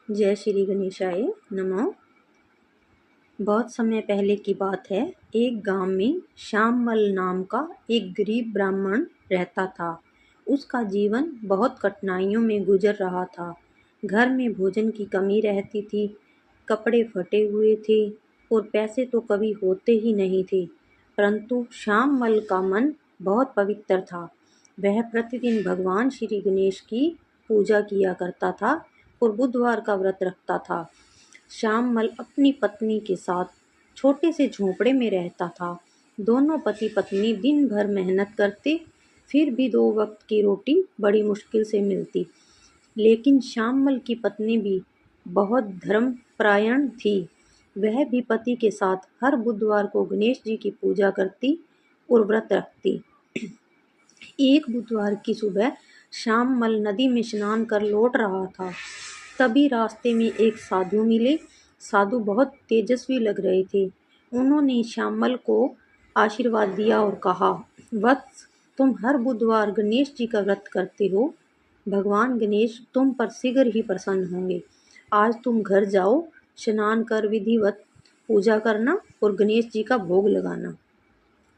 जय श्री गणेशाय नमः। बहुत समय पहले की बात है। एक गांव में श्यामल नाम का एक गरीब ब्राह्मण रहता था। उसका जीवन बहुत कठिनाइयों में गुजर रहा था। घर में भोजन की कमी रहती थी, कपड़े फटे हुए थे और पैसे तो कभी होते ही नहीं थे। परंतु श्यामल का मन बहुत पवित्र था। वह प्रतिदिन भगवान श्री गणेश की पूजा किया करता था और बुधवार का व्रत रखता था। श्यामल अपनी पत्नी के साथ छोटे से झोंपड़े में रहता था। दोनों पति पत्नी दिन भर मेहनत करते, फिर भी 2 वक्त की रोटी बड़ी मुश्किल से मिलती। लेकिन श्यामल की पत्नी भी बहुत धर्मपरायण थी। वह भी पति के साथ हर बुधवार को गणेश जी की पूजा करती और व्रत रखती। एक बुधवार की सुबह श्यामल नदी में स्नान कर लौट रहा था। तभी रास्ते में एक साधु मिले। साधु बहुत तेजस्वी लग रहे थे। उन्होंने श्यामल को आशीर्वाद दिया और कहा, वत्स, तुम हर बुधवार गणेश जी का व्रत करते हो। भगवान गणेश तुम पर शीघ्र ही प्रसन्न होंगे। आज तुम घर जाओ, स्नान कर विधिवत पूजा करना और गणेश जी का भोग लगाना।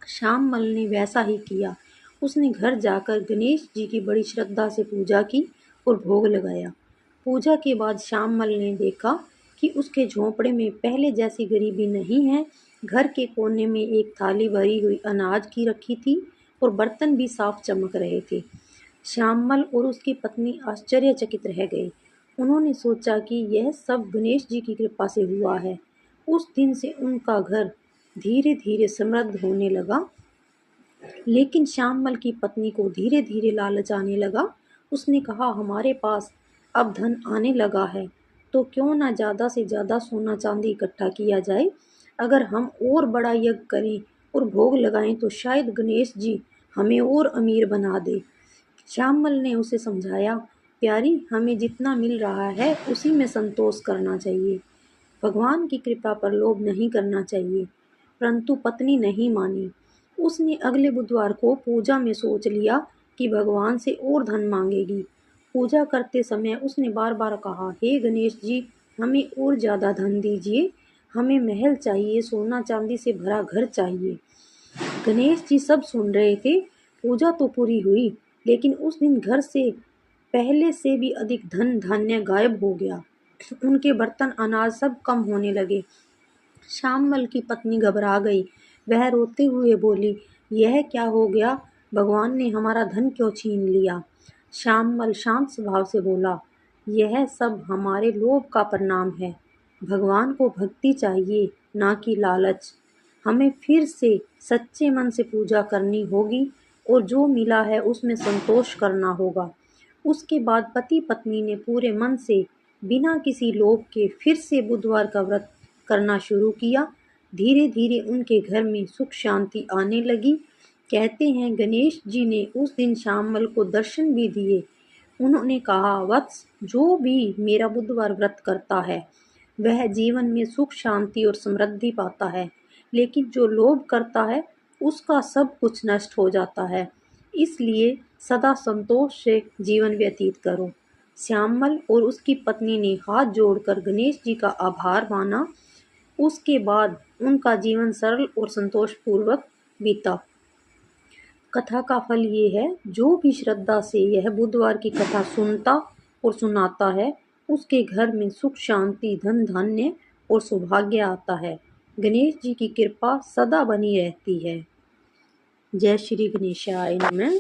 श्यामल ने वैसा ही किया। उसने घर जाकर गणेश जी की बड़ी श्रद्धा से पूजा की और भोग लगाया। पूजा के बाद श्यामल ने देखा कि उसके झोंपड़े में पहले जैसी गरीबी नहीं है। घर के कोने में एक थाली भरी हुई अनाज की रखी थी और बर्तन भी साफ चमक रहे थे। श्यामल और उसकी पत्नी आश्चर्यचकित रह गए। उन्होंने सोचा कि यह सब गणेश जी की कृपा से हुआ है। उस दिन से उनका घर धीरे धीरे समृद्ध होने लगा। लेकिन श्यामल की पत्नी को धीरे धीरे लालच आने लगा। उसने कहा, हमारे पास अब धन आने लगा है, तो क्यों ना ज़्यादा से ज़्यादा सोना चांदी इकट्ठा किया जाए। अगर हम और बड़ा यज्ञ करें और भोग लगाएं तो शायद गणेश जी हमें और अमीर बना दे। श्यामल ने उसे समझाया, प्यारी, हमें जितना मिल रहा है उसी में संतोष करना चाहिए। भगवान की कृपा पर लोभ नहीं करना चाहिए। परंतु पत्नी नहीं मानी। उसने अगले बुधवार को पूजा में सोच लिया कि भगवान से और धन मांगेगी। पूजा करते समय उसने बार बार कहा, हे गणेश जी, हमें और ज़्यादा धन दीजिए। हमें महल चाहिए, सोना चांदी से भरा घर चाहिए। गणेश जी सब सुन रहे थे। पूजा तो पूरी हुई, लेकिन उस दिन घर से पहले से भी अधिक धन धान्य गायब हो गया। उनके बर्तन, अनाज सब कम होने लगे। श्यामल की पत्नी घबरा गई। वह रोते हुए बोली, यह क्या हो गया? भगवान ने हमारा धन क्यों छीन लिया? श्यामल शांत स्वभाव से बोला, यह सब हमारे लोभ का परिणाम है। भगवान को भक्ति चाहिए, ना कि लालच। हमें फिर से सच्चे मन से पूजा करनी होगी और जो मिला है उसमें संतोष करना होगा। उसके बाद पति पत्नी ने पूरे मन से बिना किसी लोभ के फिर से बुधवार का व्रत करना शुरू किया। धीरे धीरे उनके घर में सुख शांति आने लगी। कहते हैं, गणेश जी ने उस दिन श्यामल को दर्शन भी दिए। उन्होंने कहा, वत्स, जो भी मेरा बुधवार व्रत करता है वह जीवन में सुख शांति और समृद्धि पाता है, लेकिन जो लोभ करता है उसका सब कुछ नष्ट हो जाता है। इसलिए सदा संतोष से जीवन व्यतीत करो। श्यामल और उसकी पत्नी ने हाथ जोड़कर गणेश जी का आभार माना। उसके बाद उनका जीवन सरल और संतोषपूर्वक बीता। कथा का फल ये है, जो भी श्रद्धा से यह बुधवार की कथा सुनता और सुनाता है, उसके घर में सुख शांति, धन धान्य और सौभाग्य आता है। गणेश जी की कृपा सदा बनी रहती है। जय श्री गणेशाय नमः।